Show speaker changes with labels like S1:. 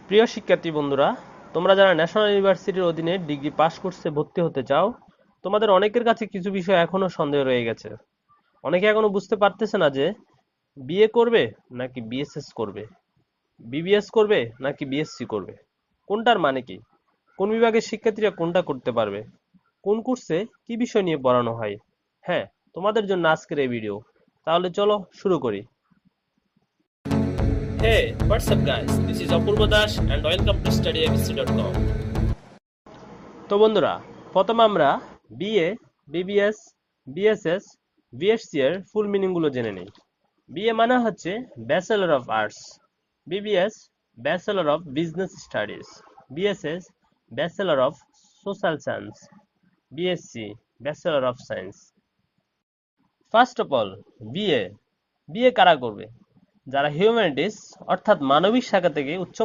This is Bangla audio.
S1: প্রিয় শিক্ষার্থী বন্ধুরা, তোমরা যারা ন্যাশনাল ইউনিভার্সিটির অধীনে ডিগ্রি পাস কোর্সে ভর্তি হতে চাও, তোমাদের অনেকের কাছে কিছু বিষয় এখনো সন্দেহ রয়ে গেছে। অনেকে এখনো বুঝতে পারতেছে না যে বিএ করবে নাকি বিএসএস করবে, বিবিএস করবে নাকি বিএসসি করবে, কোনটার মানে কি, কোন বিভাগের শিক্ষার্থীরা কোনটা করতে পারবে, কোন কোর্সে কি বিষয় নিয়ে পড়ানো হয়। হ্যাঁ, তোমাদের জন্য আজকের এই ভিডিও। তাহলে চলো শুরু করি। Hey, what's up guys? This is Apurva Das and welcome to studyabc.com. তো বন্ধুরা, প্রথমে আমরা বিএ, বিবিএস, বিএসএস, বিএসসি এর ফুল মিনিং গুলো জেনে নিই। বিএ মানে হচ্ছে bachelor of arts, BBS bachelor of business studies, BSS bachelor of social science, BSc bachelor of science. First of all, BA BA কারা করবে? যারা হিউম্যানিটিস অর্থাৎ মানবিক শাখা থেকে উচ্চ